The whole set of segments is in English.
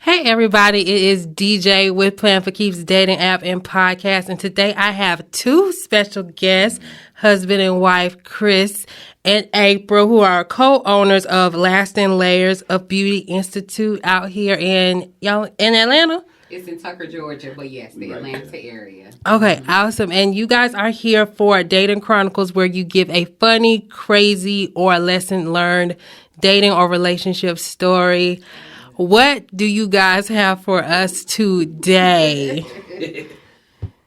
Hey everybody, it is DJ with Plan for Keeps Dating App and Podcast, and today I have two special guests, husband and wife Chris and April, who are co-owners of Lasting Layers of Beauty Institute out here in Atlanta. It's in Tucker, Georgia, but yes, the Atlanta area. Okay, awesome. And you guys are here for Dating Chronicles, where you give a funny, crazy, or lesson learned dating or relationship story. What do you guys have for us today?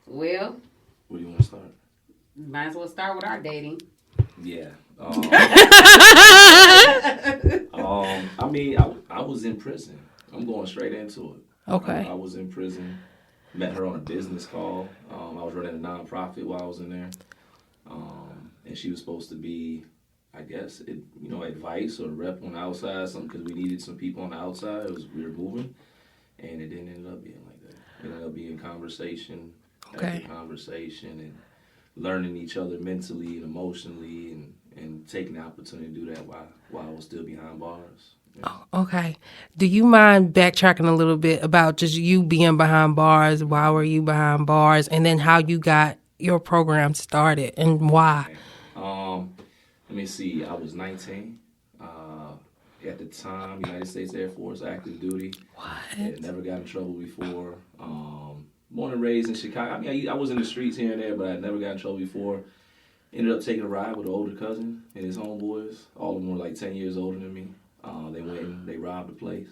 Well, where do you want to start? Might as well start with our dating. Yeah. I was in prison. I'm going straight into it. Okay. I was in prison. Met her on a business call. I was running a nonprofit while I was in there. And she was supposed to be, I guess, advice or rep on the outside, something, because we needed some people on the outside. We were moving, and it didn't end up being like that. It ended up being conversation after conversation and learning each other mentally and emotionally and taking the opportunity to do that while I was still behind bars. Yeah. Oh, okay. Do you mind backtracking a little bit about just you being behind bars? Why were you behind bars? And then how you got your program started and why? Let me see. I was 19. At the time, United States Air Force, active duty. What? Had never got in trouble before. Born and raised in Chicago. I mean, I was in the streets here and there, but I never got in trouble before. Ended up taking a ride with an older cousin and his homeboys. All of them were like 10 years older than me. They went in, they robbed the place.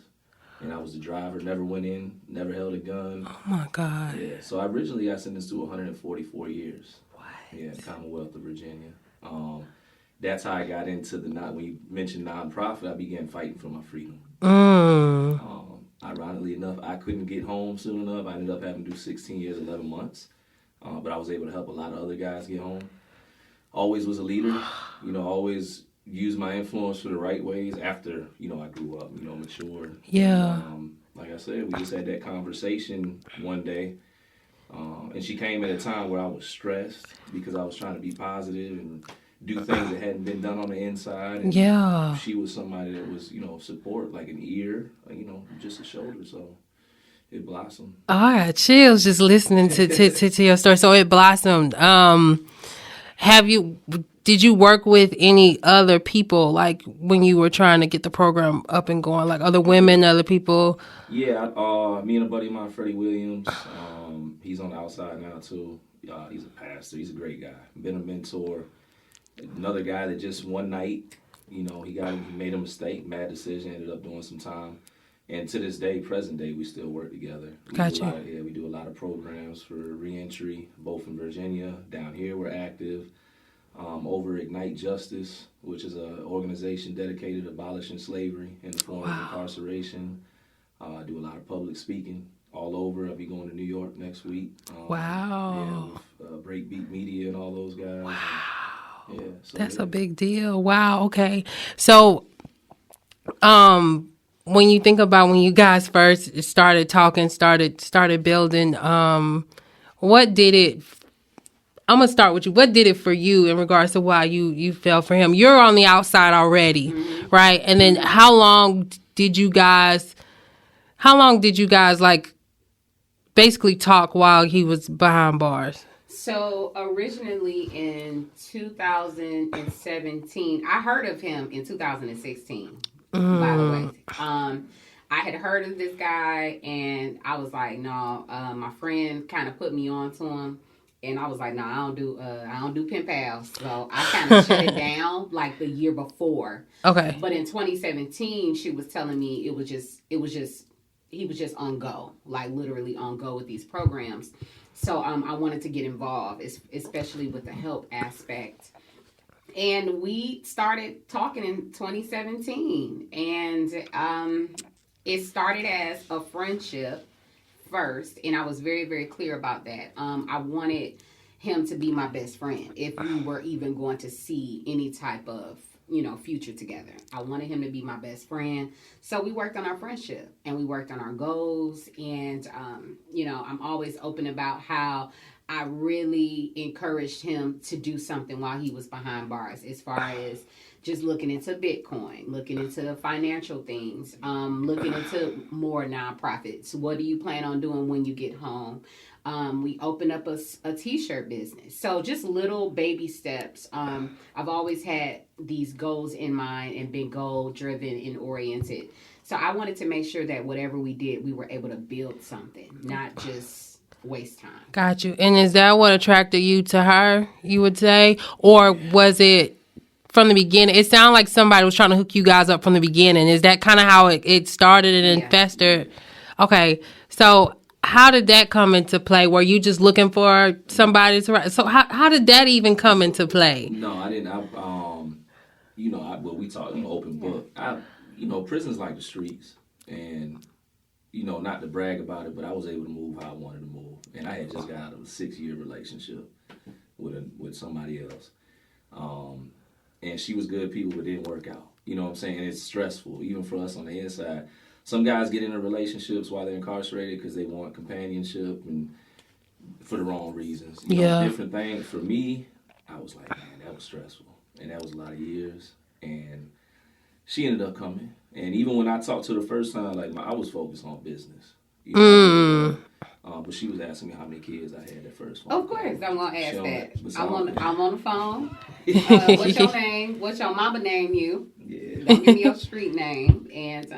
And I was the driver, never went in, never held a gun. Oh, my God. Yeah, so I originally got sentenced to 144 years. What? Yeah, Commonwealth of Virginia. That's how I got into when you mentioned nonprofit, I began fighting for my freedom. Ironically enough, I couldn't get home soon enough. I ended up having to do 16 years, 11 months. But I was able to help a lot of other guys get home. Always was a leader, always used my influence for the right ways after, I grew up, matured. Yeah. Like I said, we just had that conversation one day. And she came at a time where I was stressed because I was trying to be positive and do things that hadn't been done on the inside. And yeah. She was somebody that was, support, like an ear, just a shoulder. So it blossomed. I got chills just listening to your story. So it blossomed. Did you work with any other people, like when you were trying to get the program up and going, like other women, other people? Yeah, me and a buddy of mine, Freddie Williams, he's on the outside now too. He's a pastor. He's a great guy. Been a mentor. Another guy that just one night, he made a mistake, bad decision, ended up doing some time. And to this day, present day, we still work together. Gotcha. We do a lot of programs for reentry, both in Virginia. Down here, we're active. Over Ignite Justice, which is an organization dedicated to abolishing slavery in the form of incarceration. I do a lot of public speaking all over. I'll be going to New York next week. Wow. Yeah, with Breakbeat Media and all those guys. Wow. Yeah, that's a big deal. Wow. Okay. So, when you think about when you guys first started talking, started building, what did it? I'm gonna start with you. What did it for you in regards to why you fell for him? You're on the outside already, right? And then how long did you guys like basically talk while he was behind bars? So originally in 2017, I heard of him in 2016, by the way. I had heard of this guy and I was like, no, my friend kind of put me on to him. And I was like, no, I don't do pen pals. So I kind of shut it down like the year before. Okay. But in 2017, she was telling me he was just on go, like literally on go with these programs. So I wanted to get involved, especially with the help aspect. And we started talking in 2017. And it started as a friendship first, and I was very, very clear about that. I wanted him to be my best friend if we were even going to see any type of, future together. I wanted him to be my best friend. So we worked on our friendship and we worked on our goals. And, I'm always open about how I really encouraged him to do something while he was behind bars, as far as just looking into Bitcoin, looking into financial things, looking into more nonprofits. What do you plan on doing when you get home? We opened up a t-shirt business. So just little baby steps. I've always had these goals in mind and been goal driven and oriented. So I wanted to make sure that whatever we did, we were able to build something, not just waste time. Got you. And is that what attracted you to her, you would say? Or was it from the beginning? It sounded like somebody was trying to hook you guys up from the beginning. Is that kind of how it started and festered? Okay. So how did that come into play? Were you just looking for somebody to write? So how did that even come into play? No, I didn't. Well, we talk, open book. Prison's like the streets. And, not to brag about it, but I was able to move how I wanted to move. And I had just got out of a 6-year relationship with somebody else. And she was good people, but it didn't work out. You know what I'm saying? It's stressful, even for us on the inside. Some guys get into relationships while they're incarcerated because they want companionship and for the wrong reasons. Different things. For me, I was like, man, that was stressful. And that was a lot of years. And she ended up coming. And even when I talked to her the first time, I was focused on business. But she was asking me how many kids I had at first. Of course, I'm going to ask that. I'm on the phone. What's your name? What's your mama name you? Yeah. Don't give me your street name. And,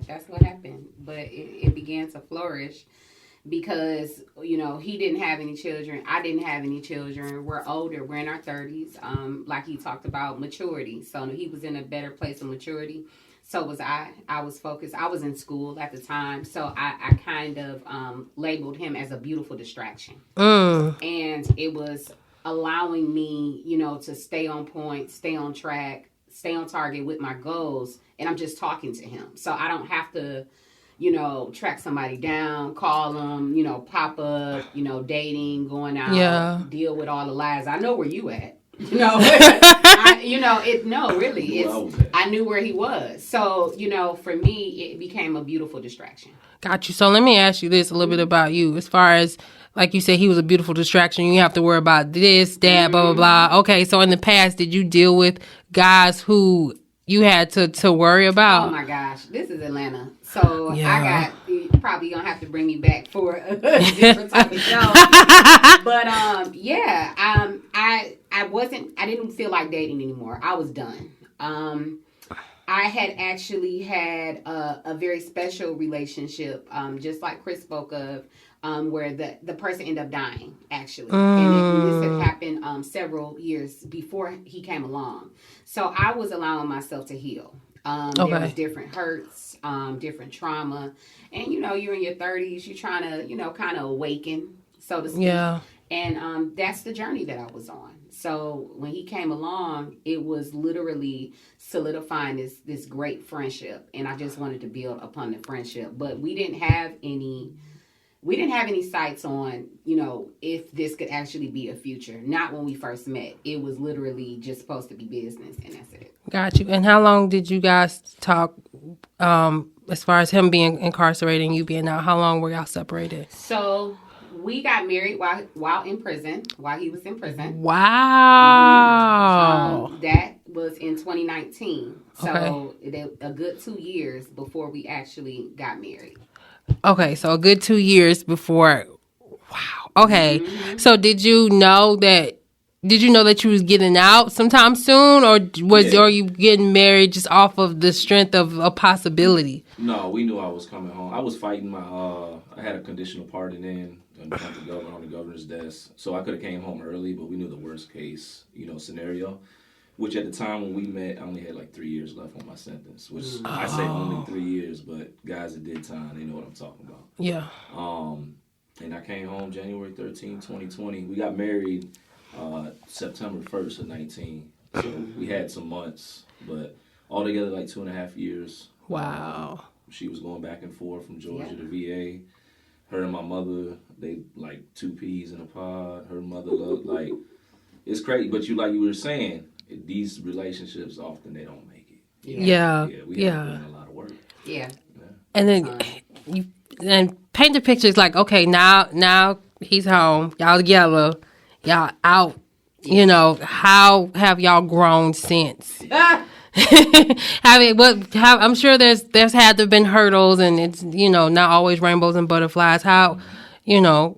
that's what happened. But it began to flourish because, he didn't have any children. I didn't have any children. We're older. We're in our 30s. Like he talked about maturity. So he was in a better place of maturity. So was I. I was focused. I was in school at the time. So I kind of labeled him as a beautiful distraction. And it was allowing me, to stay on point, stay on track, stay on target with my goals. And I'm just talking to him. So I don't have to, track somebody down, call them, pop up, dating, going out, deal with all the lies. I know where you at. I knew where he was. So, for me, it became a beautiful distraction. Got you. So let me ask you this a little bit about you. As far as, like you said, he was a beautiful distraction. You have to worry about this, that, blah, blah, blah. Okay, so in the past, did you deal with guys who you had to worry about? Oh, my gosh. This is Atlanta. So you're probably going to have to bring me back for a different type of show. But, I didn't feel like dating anymore. I was done. I had actually had a very special relationship, just like Chris spoke of, where the person ended up dying, actually. And this had happened several years before he came along. So I was allowing myself to heal. There was different hurts, different trauma. And, you're in your 30s. You're trying to, kind of awaken, so to speak. Yeah. And that's the journey that I was on. So when he came along, it was literally solidifying this great friendship. And I just wanted to build upon the friendship. But we didn't have any sights on, if this could actually be a future. Not when we first met. It was literally just supposed to be business, and that's it. Got you. And how long did you guys talk, as far as him being incarcerated and you being out? How long were y'all separated? So we got married while in prison, while he was in prison. Wow. That was in 2019. So a good 2 years before we actually got married. Okay, so a good 2 years before. Wow. Okay. So did you know that you was getting out sometime soon, or are you getting married just off of the strength of a possibility? No, we knew I was coming home. I was fighting I had a conditional pardon in front of the governor on the governor's desk, so I could have came home early, but we knew the worst case, scenario. Which at the time when we met, I only had like 3 years left on my sentence. Which I say only 3 years, but guys that did time, they know what I'm talking about. Yeah. And I came home January 13, 2020. We got married September 1st of 19. So we had some months, but altogether like 2.5 years. Wow. She was going back and forth from Georgia to VA. Her and my mother, they like two peas in a pod. Her mother loved, it's crazy. But you were saying, these relationships often they don't make it. We have done a lot of work. Yeah. And then you paint the picture. It's like, okay, now he's home. Y'all together. Y'all out You know, how have y'all grown since? I'm sure there's had to have been hurdles, and it's, you know, not always rainbows and butterflies. How, you know,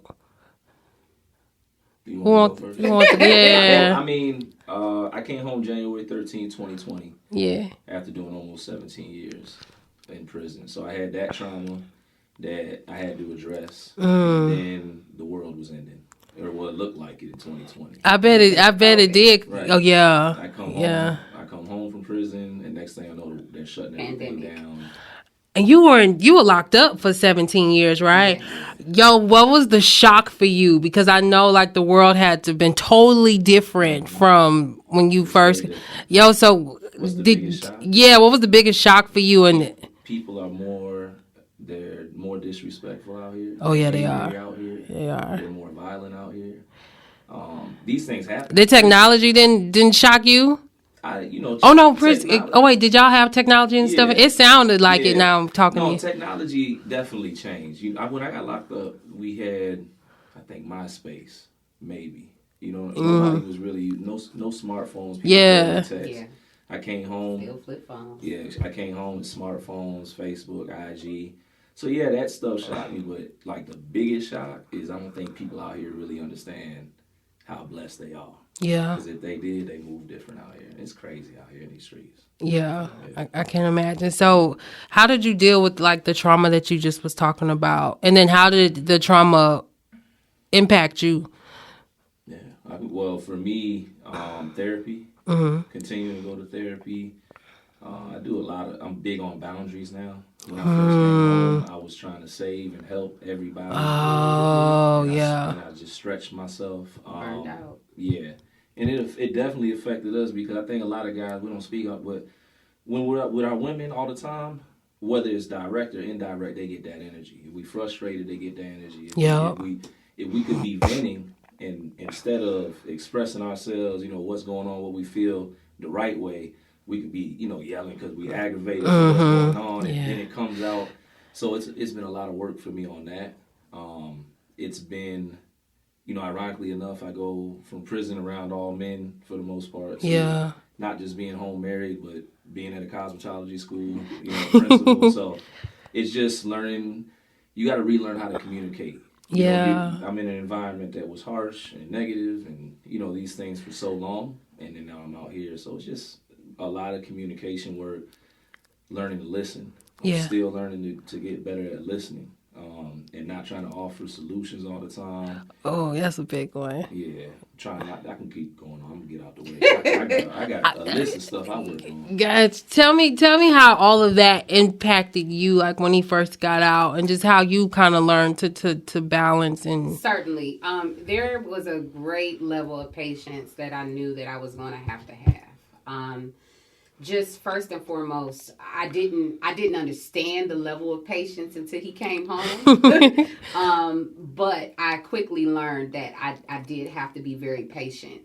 You want to go first? yeah. I mean, I came home January 13, 2020. Yeah. After doing almost 17 years in prison. So I had that trauma that I had to address. And then the world was ending. Or what it looked like it in 2020. I bet it did. Right. Oh yeah. I come home from prison, and next thing I know, they're shutting everything down. And you were locked up for 17 years, right? Yo, what was the shock for you? Because I know, like, the world had to have been totally different from when you first. Yo, so what's the biggest shock? Yeah, what was the biggest shock for you? And people are they're more disrespectful out here. Oh yeah, they are. Out here. They are. They're more violent out here. These things happen. The technology didn't shock you? Oh no, oh wait, did y'all have technology and stuff? It sounded like it. Now I'm talking to you. Technology definitely changed. When I got locked up, we had, I think, MySpace, maybe. Nobody was really no smartphones. Text. I came home. Still flip phones. Yeah, I came home with smartphones, Facebook, IG. So yeah, that stuff shocked me. But like the biggest shock is I don't think people out here really understand how blessed they are. Yeah. Because if they did, they move different out here. It's crazy out here in these streets. Yeah, I can imagine. So how did you deal with, like, the trauma that you just was talking about? And then how did the trauma impact you? Yeah. Well, for me, therapy. Continuing to go to therapy. I do I'm big on boundaries now. When I first came home, I was trying to save and help everybody. Oh, yeah. I just stretched myself. Burned out. Yeah. And it definitely affected us because I think a lot of guys, we don't speak up, but when we're up with our women all the time, whether it's direct or indirect, they get that energy. If we frustrated, they get that energy. If we could be venting and instead of expressing ourselves, what's going on, what we feel the right way, we could be, yelling because we aggravated what's going on, and then it comes out. So it's been a lot of work for me on that. It's been, ironically enough, I go from prison around all men for the most part. So not just being home married, but being at a cosmetology school, principal. So it's just learning. You got to relearn how to communicate. I'm in an environment that was harsh and negative, and these things for so long, and then now I'm out here. So it's just a lot of communication work, learning to listen. I'm still learning to get better at listening, and not trying to offer solutions all the time. Oh, that's a big one. Yeah, I can keep going on. I'm gonna get out the way. I got a list of stuff I work on. Guys, tell me how all of that impacted you, like when he first got out, and just how you kind of learned to balance and. Certainly, there was a great level of patience that I knew that I was going to have. Just first and foremost, I didn't understand the level of patience until he came home. But I quickly learned that I did have to be very patient.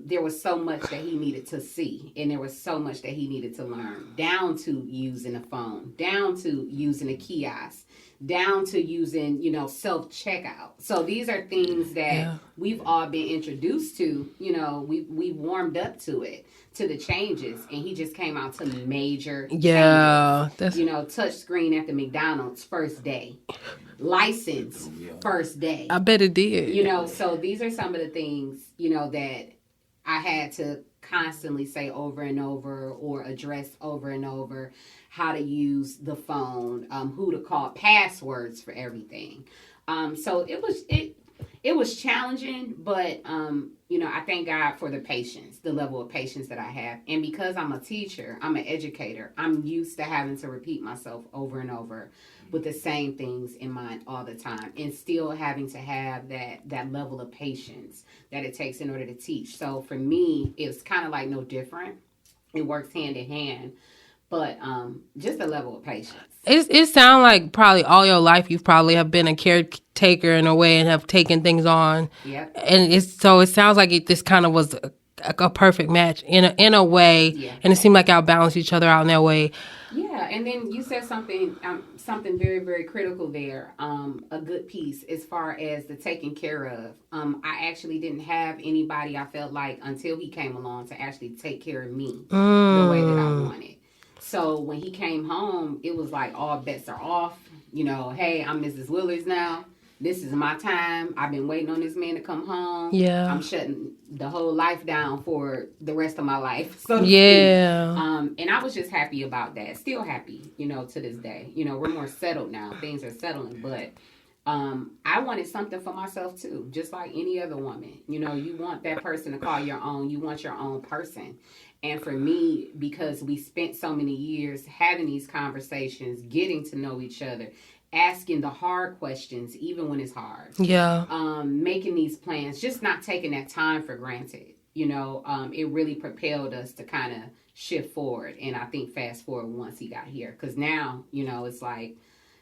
There was so much that he needed to see, and there was so much that he needed to learn, down to using a phone, down to using a kiosk, down to using, self-checkout. So these are things that we've all been introduced to. We warmed up to it, to the changes, and he just came out to major changes. Touch screen at the McDonald's first day, license first day. I bet it did. So these are some of the things that I had to constantly say over and over, or address over and over. How to use the phone, who to call, passwords for everything. So it was challenging, but I thank God for the patience, the level of patience that I have. And because I'm a teacher, I'm an educator, I'm used to having to repeat myself over and over with the same things in mind all the time, and still having to have that level of patience that it takes in order to teach. So for me, it's kind of like no different. It works hand in hand. But just a level of patience. It sounds like probably all your life you probably have been a caretaker in a way and have taken things on. Yep. And it sounds like this kind of was a perfect match in a way. Yeah. And it seemed like y'all balanced each other out in that way. Yeah, Yeah, and then you said something very, very critical there. A good piece as far as the taking care of. I actually didn't have anybody. I felt like until he came along to actually take care of me the way that I wanted. So when he came home, it was like all bets are off. You know, hey, I'm Mrs. Willis now. This is my time. I've been waiting on this man to come home. Yeah. I'm shutting the whole life down for the rest of my life. So and I was just happy about that. Still happy, you know, to this day. You know, we're more settled now. Things are settling. But I wanted something for myself too, just like any other woman. You know, you want that person to call your own. You want your own person. And for me, because we spent so many years having these conversations, getting to know each other, asking the hard questions, even when it's hard. Yeah. Making these plans, just not taking that time for granted. You know, it really propelled us to kind of shift forward. And I think fast forward once he got here. Because now, you know, it's like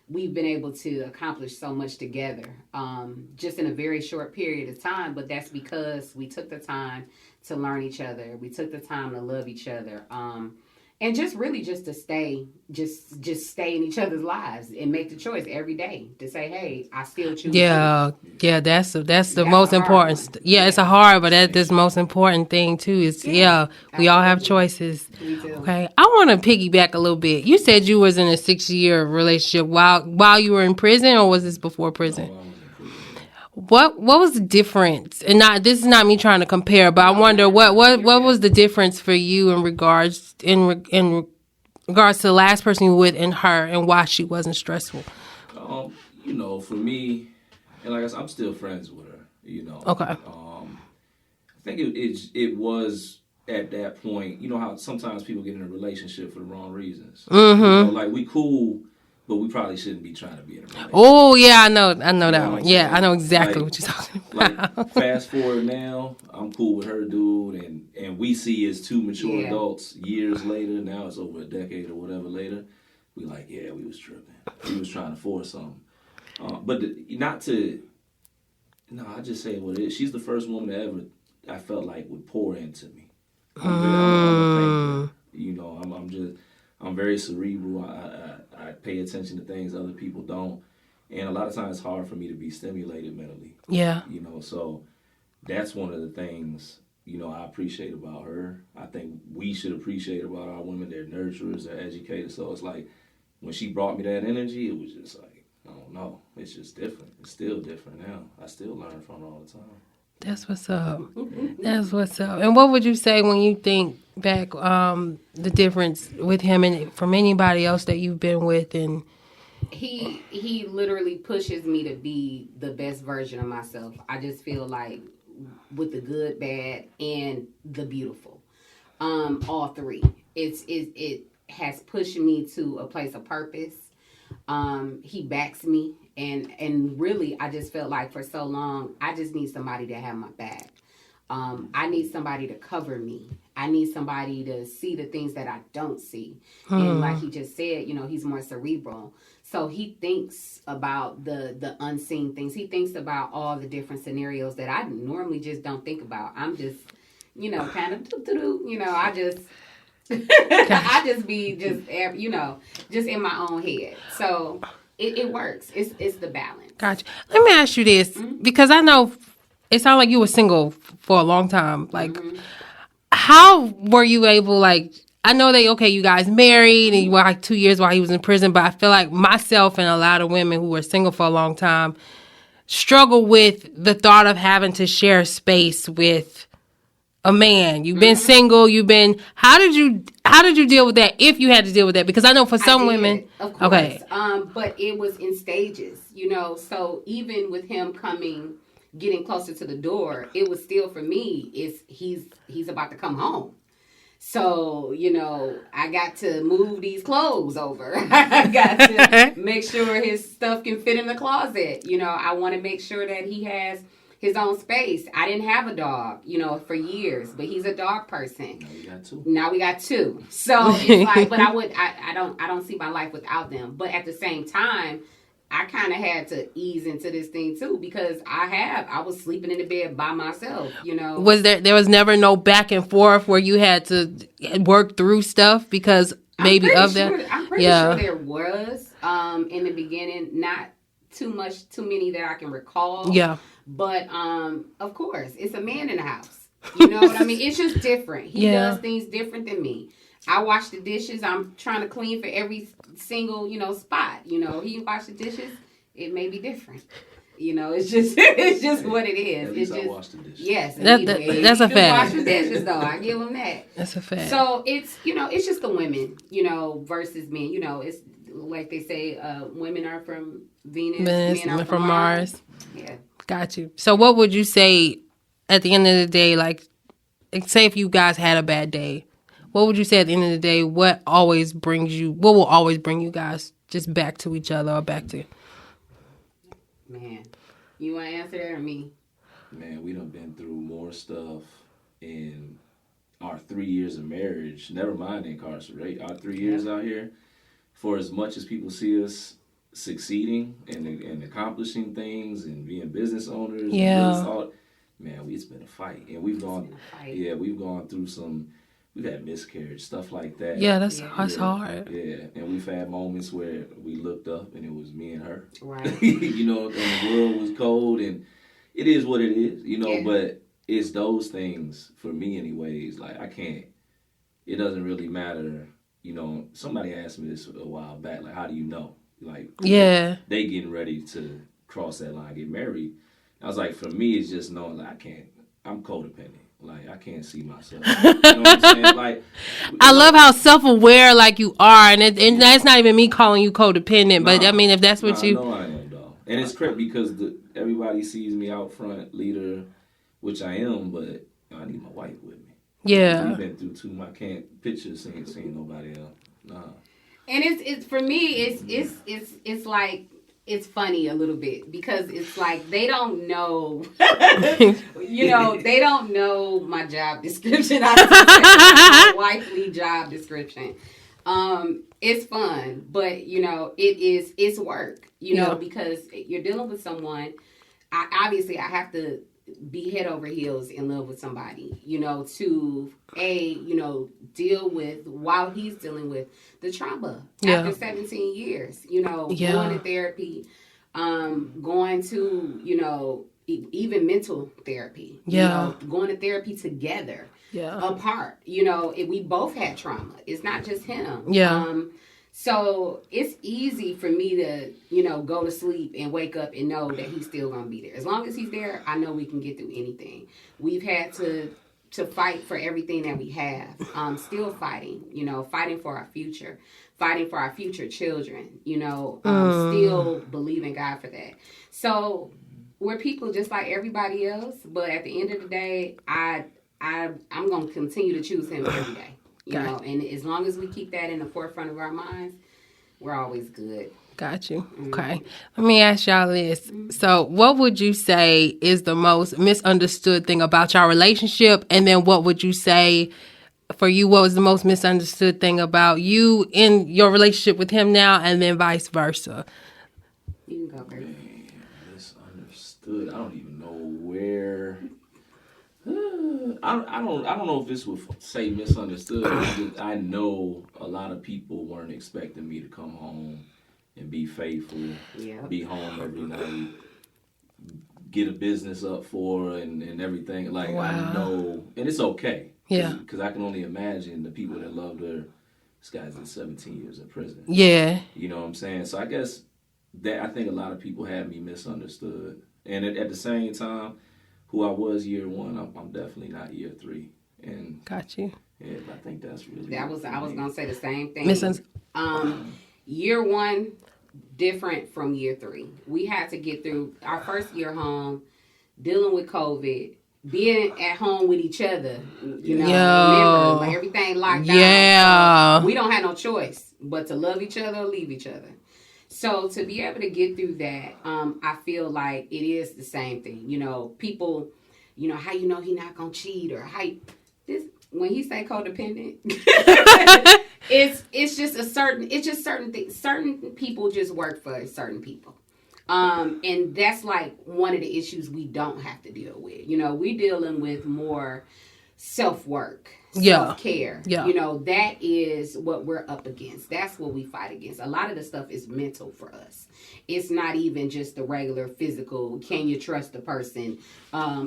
we've been able to accomplish so much together just in a very short period of time. But that's because we took the time to learn each other. We took the time to love each other. And just really just to stay in each other's lives and make the choice every day to say, hey, I still choose. Yeah, that's the most important. Yeah, it's a hard, but that's the most important thing too. Is we all have choices. We do. Okay, I want to piggyback a little bit. You said you was in a 6-year relationship while you were in prison, or was this before prison? What was the difference? And this is not me trying to compare, but I wonder what was the difference for you in regards to the last person you were with and her, and why she wasn't stressful? You know, for me, and like I said, I'm still friends with her. You know. Okay. I think it was at that point. You know how sometimes people get in a relationship for the wrong reasons. Mm-hmm. You know, like we cool. But we probably shouldn't be trying to be in a relationship. Oh, yeah, I know that one. Yeah, I know exactly what you're talking about. Like, fast forward now, I'm cool with her dude, and we see as two mature adults years later, now it's over a decade or whatever later, we like, yeah, we was tripping. We was trying to force something. I just say what it is. She's the first woman that ever, I felt like, would pour into me. I'm a thinker. You know, I'm very cerebral. I pay attention to things other people don't. And a lot of times it's hard for me to be stimulated mentally. Yeah. You know, so that's one of the things, you know, I appreciate about her. I think we should appreciate about our women. They're nurturers, they're educators. So it's like when she brought me that energy, it was just like, I don't know. It's just different. It's still different now. I still learn from her all the time. That's what's up. That's what's up. And what would you say when you think back the difference with him and from anybody else that you've been with? And he literally pushes me to be the best version of myself. I just feel like with the good, bad, and the beautiful, all three. It has pushed me to a place of purpose. He backs me. And really, I just felt like for so long, I just need somebody to have my back. I need somebody to cover me. I need somebody to see the things that I don't see. And like he just said, you know, he's more cerebral. So he thinks about the unseen things. He thinks about all the different scenarios that I normally just don't think about. I'm just, you know, kind of, you know, I just... I just be you know, just in my own head. So... It works. It's the balance. Gotcha. Let me ask you this, because I know it sounded like you were single for a long time. Like, how were you able, like, I know that, okay, you guys married and you were like 2 years while he was in prison, but I feel like myself and a lot of women who were single for a long time struggle with the thought of having to share space with a man. You've been single. How did you deal with that, if you had to deal with that? Because I know for some women, of course. Okay, but it was in stages, you know. So even with him getting closer to the door, it was still for me. He's about to come home. So, you know, I got to move these clothes over. I got to make sure his stuff can fit in the closet. You know, I want to make sure that he has his own space. I didn't have a dog, you know, for years, but he's a dog person. Now we got two. So it's like, but I don't see my life without them. But at the same time, I kind of had to ease into this thing too, because I was sleeping in the bed by myself, you know. Was there was never no back and forth where you had to work through stuff because maybe of that? I'm pretty sure there was in the beginning, not too many that I can recall. Yeah. But of course, it's a man in the house. You know what I mean? It's just different. He does things different than me. I wash the dishes. I'm trying to clean for every single, spot. He wash the dishes. It may be different. It's just what it is. At least it's I just wash the dishes. yes. That's a fact. Wash the dishes though. I give him that. That's a fact. So it's it's just the women versus men. It's like they say, women are from Venus, men are from Mars. Yeah. Got you. So what would you say at the end of the day, like, say if you guys had a bad day, what would you say at the end of the day, what will always bring you guys just back to each other or back to? Man, you want to answer that or me? Man, we done been through more stuff in our 3 years of marriage, never mind incarcerate, our 3 years out here. For as much as people see us succeeding and accomplishing things and being business owners, man, it's been a fight. And we've gone through we've had miscarriage, stuff like that. Yeah, that's hard. Yeah, and we've had moments where we looked up and it was me and her. Right. And the world was cold, and it is what it is, but it's those things, for me anyways, like it doesn't really matter. Somebody asked me this a while back, like, how do you know? Like, they getting ready to cross that line, get married. I was like, for me, it's just knowing, like, I'm codependent. Like, I can't see myself. You know what I'm saying? Like, I love how self-aware, like, you are, and that's not even me calling you codependent, but I mean, if that's what you... No, I am, dog. And it's crazy because everybody sees me out front, leader, which I am, but I need my wife with me. Yeah. We've been through too much. I can't picture seeing nobody else. Nah. And it's for me, it's like, it's funny a little bit because it's like they don't know, they don't know my job description. My wifely job description. It's fun, but it's work. Because you're dealing with someone. I have to be head over heels in love with somebody, to deal with while he's dealing with the trauma after 17 years, going to therapy, going to, even mental therapy, going to therapy together, apart, we both had trauma. It's not just him. So it's easy for me to, go to sleep and wake up and know that he's still going to be there. As long as he's there, I know we can get through anything. We've had to fight for everything that we have. Still fighting, fighting for our future, fighting for our future children, still believing God for that. So we're people just like everybody else, but at the end of the day, I'm going to continue to choose him every day. And as long as we keep that in the forefront of our minds, we're always good. Got you. Okay. Let me ask y'all this. So what would you say is the most misunderstood thing about your relationship? And then what would you say for you, what was the most misunderstood thing about you in your relationship with him now, and then vice versa? You can go first. Misunderstood. I don't even know where... I don't know if this would say misunderstood. I know a lot of people weren't expecting me to come home and be faithful, be home every night, get a business up for her and everything. Like, I know, and it's okay. Because I can only imagine the people that loved her. This guy's in 17 years in prison. Yeah. You know what I'm saying? So I guess that I think a lot of people had me misunderstood. And at the same time, who I was year one, I'm definitely not year three. And got you. Yeah, I think that's really. I was gonna say the same thing. Year one, different from year three. We had to get through our first year home, dealing with COVID, being at home with each other. Remember, like everything locked down. Yeah. So we don't have no choice but to love each other or leave each other. So to be able to get through that, I feel like it is the same thing. People, how he not gonna cheat or when he say codependent, it's just certain things. Certain people just work for certain people. And that's like one of the issues we don't have to deal with. We dealing with more self-work. self-care. Yeah. You know, that is what we're up against. That's what we fight against. A lot of the stuff is mental for us. It's not even just the regular physical. Can you trust the person?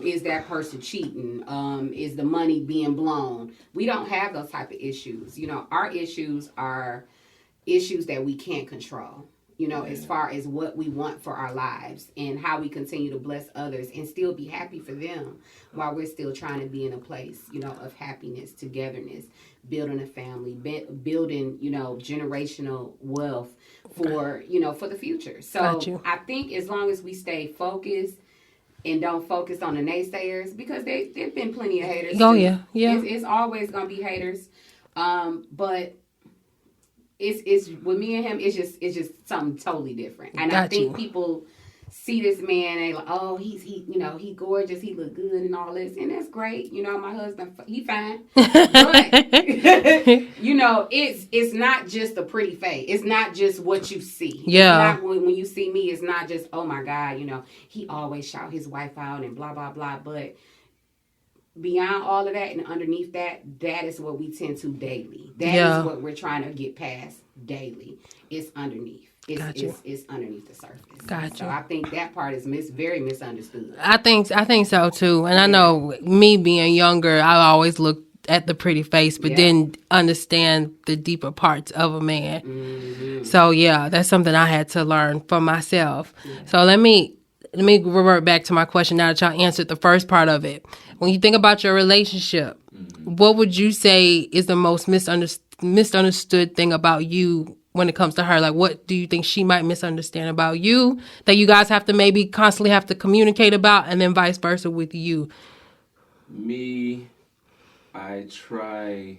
Is that person cheating? Is the money being blown? We don't have those type of issues. You know, our issues are issues that we can't control. You know, as far as what we want for our lives and how we continue to bless others and still be happy for them while we're still trying to be in a place, you know, of happiness, togetherness, building a family, building, you know, generational wealth for, you know, for the future. So I think as long as we stay focused and don't focus on the naysayers, because there've been plenty of haters. Oh, too. yeah. It's always going to be haters. But it's with me and him, it's just something totally different. And I think people see this man and they like, oh, he you know, he gorgeous, he look good and all this, and that's great. You know, my husband, he fine. But you know, it's not just a pretty face. It's not just what you see. Yeah. It's not, when you see me, it's not just, oh my God, you know, he always shout his wife out and blah blah blah. But beyond all of that and underneath that is what we tend to daily. That is what we're trying to get past daily. It's underneath. It's underneath the surface. So I think that part is very misunderstood. I think so too. And I know me being younger, I always looked at the pretty face, but didn't understand the deeper parts of a man. Mm-hmm. So that's something I had to learn for myself. Yeah. So let me revert back to my question now that y'all answered the first part of it. When you think about your relationship, what would you say is the most misunderstood thing about you when it comes to her? Like, what do you think she might misunderstand about you that you guys have to maybe constantly have to communicate about, and then vice versa with you? Me, I try,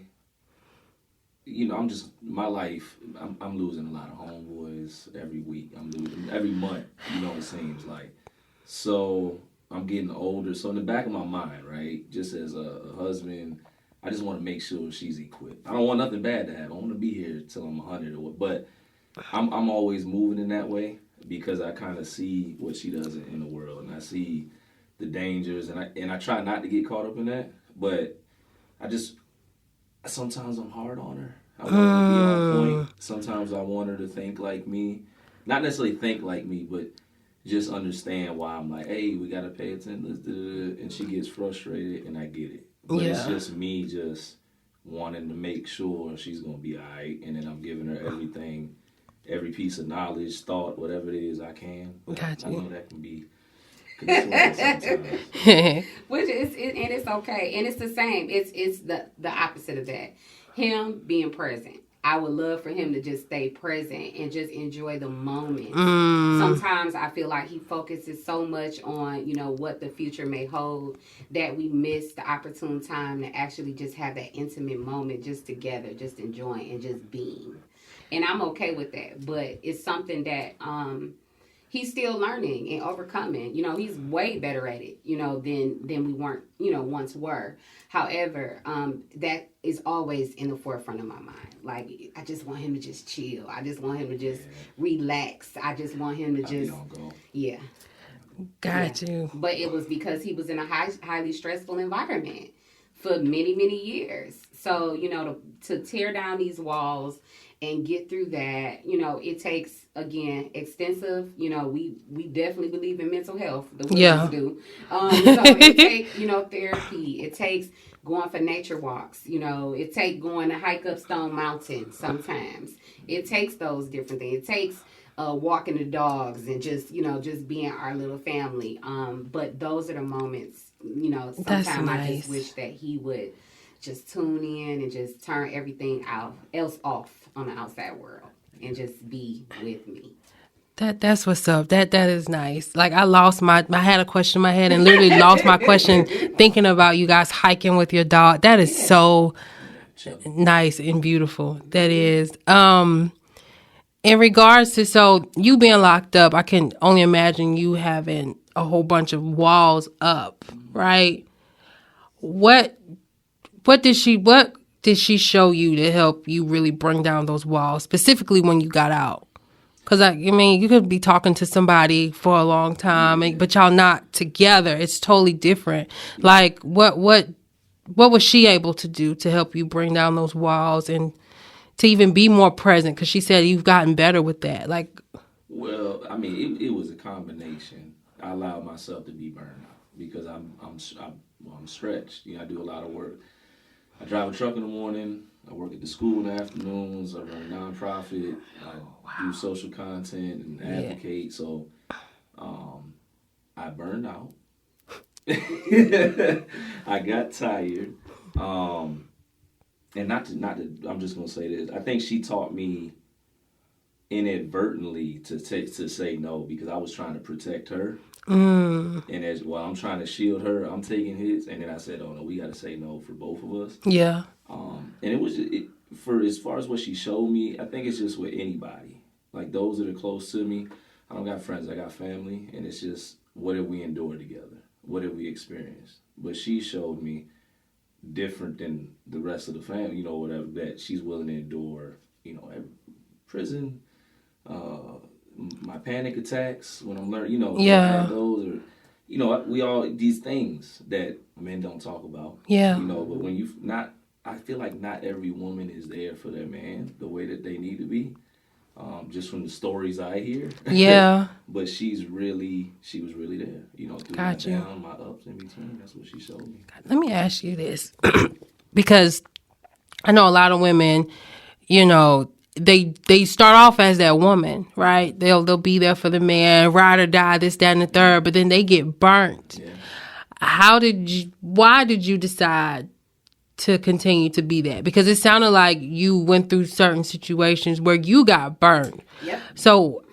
you know, my life, I'm losing a lot of homeboys every week. I'm losing every month, you know, it seems like. So I'm getting older. So in the back of my mind, right, just as a husband, I just want to make sure she's equipped. I don't want nothing bad to happen. I want to be here till I'm 100 or what. But I'm always moving in that way because I kind of see what she does in the world, and I see the dangers, and I try not to get caught up in that. But sometimes I'm hard on her. I want her to be on point. Sometimes I want her to think like me. Not necessarily think like me, but just understand why I'm like, hey, we got to pay attention. And she gets frustrated, and I get it. But it's just me just wanting to make sure she's going to be all right. And then I'm giving her everything, every piece of knowledge, thought, whatever it is I can. But I know that can be controlling sometimes. Which is, and it's okay. And it's the same. It's the opposite of that. Him being present. I would love for him to just stay present and just enjoy the moment. Sometimes I feel like he focuses so much on, you know, what the future may hold that we miss the opportune time to actually just have that intimate moment just together, just enjoying and just being. And I'm okay with that. But it's something that he's still learning and overcoming. You know, he's way better at it, you know, than we weren't, you know, once were. However, that is always in the forefront of my mind. Like, I just want him to just chill. I just want him to just relax. I just want him to just, Got you. But it was because he was in a highly stressful environment for many, many years. So, you know, to tear down these walls and get through that, you know, it takes, again, extensive, you know, we definitely believe in mental health. The women do. So it takes, you know, therapy. It takes going for nature walks. You know, it takes going to hike up Stone Mountain sometimes. It takes those different things. It takes walking the dogs and just, you know, just being our little family. But those are the moments, you know, sometimes I just wish that he would just tune in and just turn everything else off on the outside world and just be with me. That's what's up. That is nice. Like, I had a question in my head and literally lost my question thinking about you guys hiking with your dog. That is so nice and beautiful. That is. In regards to, so you being locked up, I can only imagine you having a whole bunch of walls up, right? What did she show you to help you really bring down those walls, specifically when you got out? Because, I mean, you could be talking to somebody for a long time, but y'all not together. It's totally different. Like, what what was she able to do to help you bring down those walls and to even be more present? Because she said you've gotten better with that. Like, well, I mean, it was a combination. I allowed myself to be burned out because I'm stretched. You know, I do a lot of work. I drive a truck in the morning. I work at the school in the afternoons. I run a nonprofit. I do social content and advocate. So I burned out. I got tired. And not to, I'm just gonna say this. I think she taught me inadvertently to say no because I was trying to protect her. And as well, I'm trying to shield her. I'm taking hits, and then I said, "Oh no, we got to say no for both of us." yeah. And it was for as far as what she showed me. I think it's just with anybody, like those that are close to me. I don't got friends, I got family, and it's just what did we endure together? What did we experience? But she showed me different than the rest of the family, you know, whatever, that she's willing to endure, you know, prison, my panic attacks when I'm learning, you know, Yeah. those are, you know, we all, these things that men don't talk about, Yeah. you know, but when you not, I feel like not every woman is there for their man the way that they need to be. Just from the stories I hear. Yeah. But she was really there, you know, through my down, my ups in between. That's what she showed me. Let me ask you this. Because I know a lot of women, you know, they start off as that woman, right? They'll be there for the man, ride or die, this, that, and the third, but then they get burnt. Yeah. Why did you decide to continue to be that? Because it sounded like you went through certain situations where you got burned. Yep. So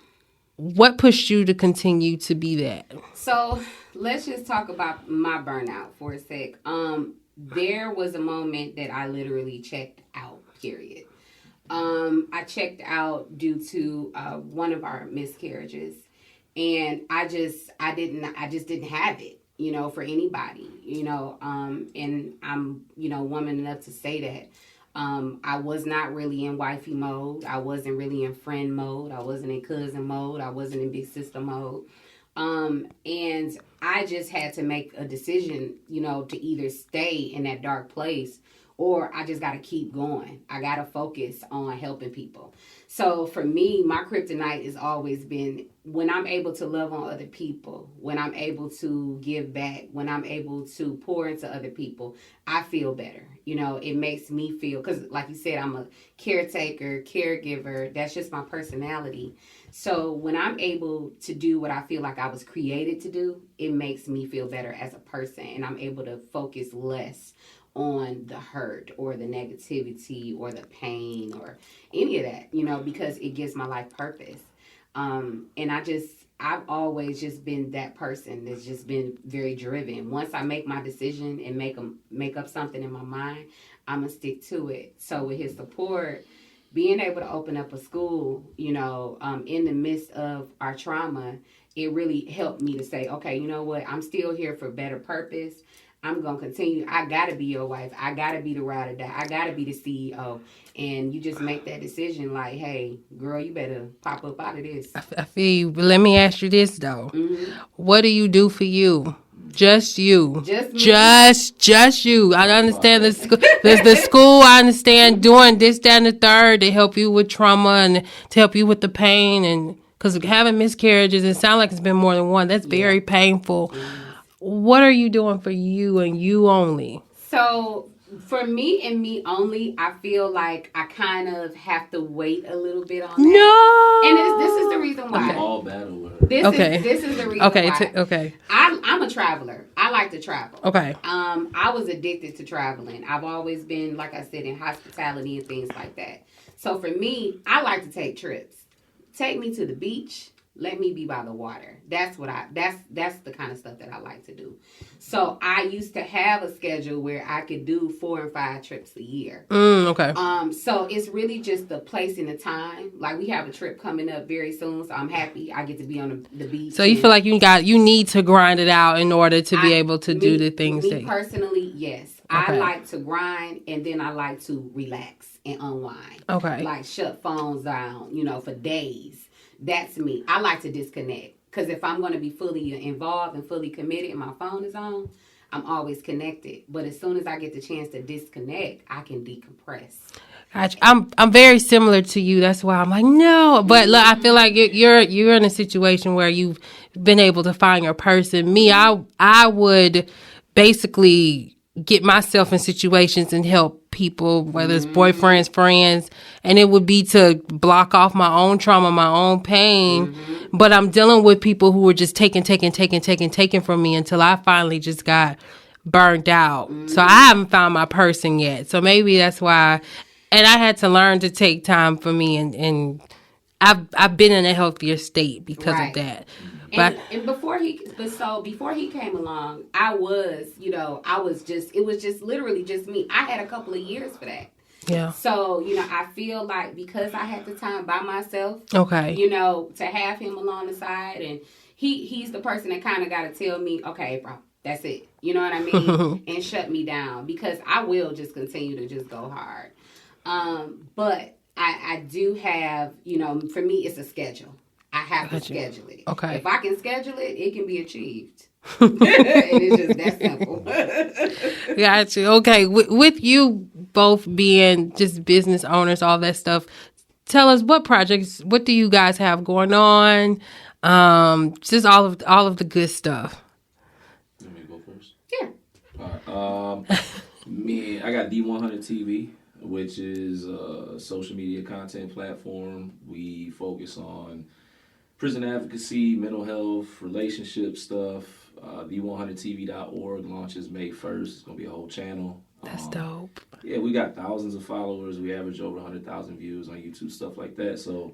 what pushed you to continue to be that? So let's just talk about my burnout for a sec. There was a moment that I literally checked out, period. I checked out due to one of our miscarriages, and I just didn't have it, you know, for anybody, you know, and I'm, you know, woman enough to say that. I was not really in wifey mode. I wasn't really in friend mode. I wasn't in cousin mode. I wasn't in big sister mode. And I just had to make a decision, you know, to either stay in that dark place or I just got to keep going. I got to focus on helping people. So for me, my kryptonite has always been when I'm able to love on other people, when I'm able to give back, when I'm able to pour into other people, I feel better. You know, it makes me feel, because like you said, I'm a caretaker, caregiver. That's just my personality. So when I'm able to do what I feel like I was created to do, it makes me feel better as a person, and I'm able to focus less on the hurt or the negativity or the pain or any of that, you know, because it gives my life purpose. And I've always just been that person that's just been very driven. Once I make my decision and make up something in my mind, I'm gonna stick to it. So with his support, being able to open up a school, you know, in the midst of our trauma, it really helped me to say, okay, you know what? I'm still here for better purpose. I'm going to continue. I got to be your wife. I got to be the ride or die. I got to be the CEO. And you just make that decision like, hey, girl, you better pop up out of this. I feel you. But let me ask you this, though. Mm-hmm. What do you do for you? Just you. Just me. Just you. I understand the school. There's the school. I understand doing this, that, and the third to help you with trauma and to help you with the pain. And because having miscarriages, it sounds like it's been more than one. That's very painful. Mm-hmm. What are you doing for you and you only? So for me and me only, I feel like I kind of have to wait a little bit on that. No. And this is the reason why. I'm all battle with her. This is the reason why. Okay. I'm a traveler. I like to travel. Okay. I was addicted to traveling. I've always been, like I said, in hospitality and things like that. So for me, I like to take trips. Take me to the beach. Let me be by the water. That's the kind of stuff that I like to do. So I used to have a schedule where I could do 4 and 5 trips a year. Okay. So it's really just the place and the time. Like we have a trip coming up very soon, so I'm happy I get to be on the beach. So you feel like you need to grind it out in order to be able to do the things. Me personally, yes. Okay. I like to grind and then I like to relax and unwind. Okay. Like shut phones down, you know, for days. That's me. I like to disconnect because if I'm going to be fully involved and fully committed and my phone is on, I'm always connected. But as soon as I get the chance to disconnect, I can decompress. Gotcha. I'm very similar to you. That's why I'm like, no. But look, I feel like you're in a situation where you've been able to find your person. Me, I would basically get myself in situations and help people, whether it's boyfriends, friends, and it would be to block off my own trauma, my own pain. But I'm dealing with people who were just taking from me until I finally just got burned out. So I haven't found my person yet. So maybe that's why. And I had to learn to take time for me, and I've been in a healthier state because of that. But And before he came along, it was just literally just me. I had a couple of years for that. yeah, So, I feel like because I had the time by myself, okay, to have him along the side, and he's the person that kind of got to tell me, okay, bro, that's it. You know what I mean? And shut me down, because I will just continue to just go hard. But I do have, for me, it's a schedule. I have to schedule it. Okay. If I can schedule it, it can be achieved. And it's just that simple. got you. Okay, with you both being just business owners, all that stuff, tell us what do you guys have going on? Just all of the good stuff. You want me to go first? Yeah. All right. I got D100 TV, which is a social media content platform. We focus on prison advocacy, mental health, relationship stuff. D100TV.org launches May 1st. It's going to be a whole channel. That's dope. Yeah, we got thousands of followers. We average over 100,000 views on YouTube, stuff like that. So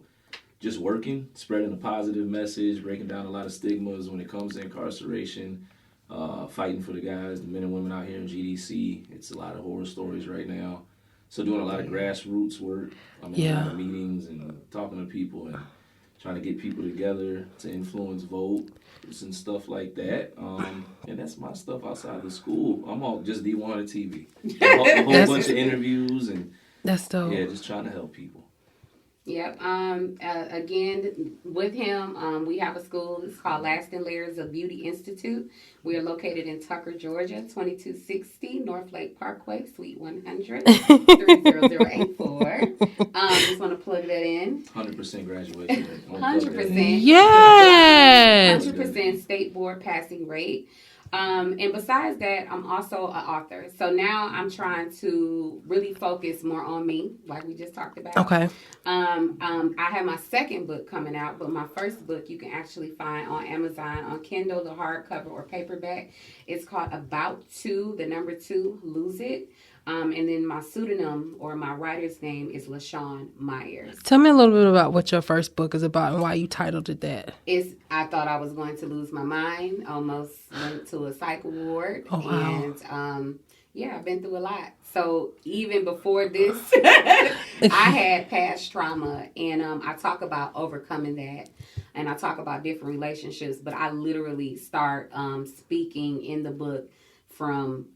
just working, spreading a positive message, breaking down a lot of stigmas when it comes to incarceration, fighting for the guys, the men and women out here in GDC. It's a lot of horror stories right now. So doing a lot of grassroots work. I'm in a lot of meetings and talking to people and trying to get people together to influence votes and stuff like that. And that's my stuff outside of the school. I'm all just D100 TV. A whole bunch of interviews and that's dope. Yeah, just trying to help people. Yep. Again, with him, we have a school. It's called Lasting Layers of Beauty Institute. We are located in Tucker, Georgia, 2260 North Lake Parkway, Suite 100, 30084. Just want to plug that in. 100% graduation rate. 100%. Yes. 100% state board passing rate. And besides that, I'm also an author. So now I'm trying to really focus more on me, like we just talked about. Okay. I have my second book coming out, but my first book you can actually find on Amazon, on Kindle, the hardcover or paperback. It's called About To, the number 2, Lose It. And then my pseudonym or my writer's name is LaShawn Myers. Tell me a little bit about what your first book is about and why you titled it that. I thought I was going to lose my mind. Almost went to a psych ward. Oh, wow. And I've been through a lot. So even before this, I had past trauma, and I talk about overcoming that, and I talk about different relationships. But I literally start speaking in the book from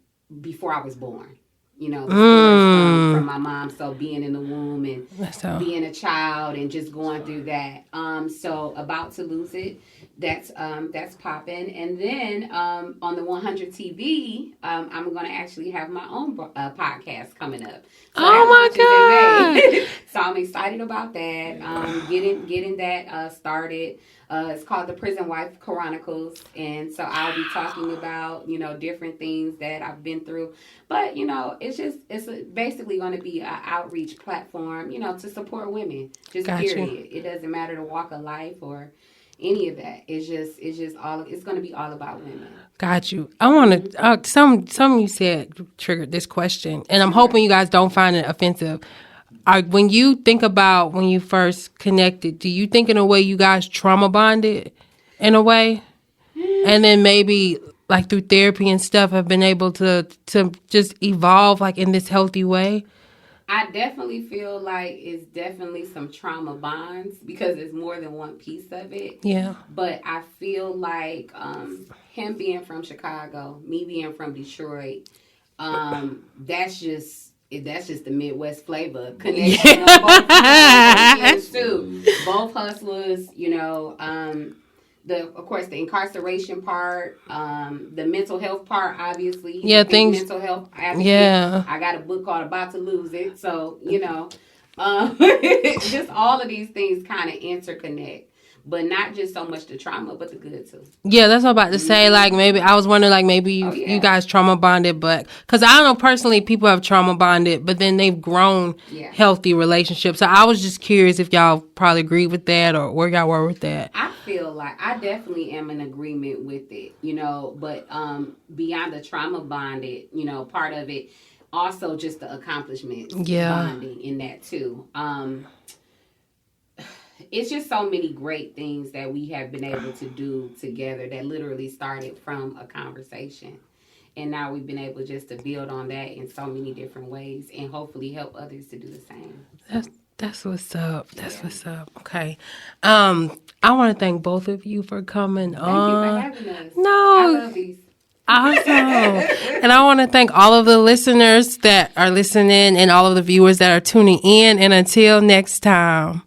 before I was born. The stories from my mom. So being in the womb and being a child and just going through that. So About to Lose It, that's popping. And then on the 100 TV, I'm going to actually have my own podcast coming up. So oh my God! So I'm excited about that. Getting that started. It's called the Prison Wife Chronicles, and so I'll be talking about different things that I've been through. But it's basically going to be an outreach platform, to support women. Just Gotcha. Period. It doesn't matter the walk of life or any of that. It's going to be all about women. Got you. I want to. Some you said triggered this question, and I'm hoping you guys don't find it offensive. When you think about when you first connected, do you think in a way you guys trauma bonded in a way? And then maybe like through therapy and stuff have been able to just evolve like in this healthy way? I definitely feel like it's definitely some trauma bonds because it's more than one piece of it. Yeah. But I feel like him being from Chicago, me being from Detroit, that's just the Midwest flavor connection. Both hustlers, of course, the incarceration part, the mental health part, obviously. He's Yeah, a big things. mental health advocate. Yeah. I got a book called About to Lose It. So, just all of these things kind of interconnect. But not just so much the trauma, but the good too. Yeah, that's what I'm about to say. Like, maybe I was wondering, like, maybe you guys trauma bonded, but because I know personally people have trauma bonded, but then they've grown healthy relationships. So I was just curious if y'all probably agree with that or where y'all were with that. I feel like I definitely am in agreement with it, but beyond the trauma bonded, part of it, also just the accomplishments bonding in that too. It's just so many great things that we have been able to do together that literally started from a conversation. And now we've been able just to build on that in so many different ways and hopefully help others to do the same. That's what's up. That's what's up. Okay. I want to thank both of you for coming on. Thank you for having us. No. I love these. Awesome. And I want to thank all of the listeners that are listening and all of the viewers that are tuning in. And until next time.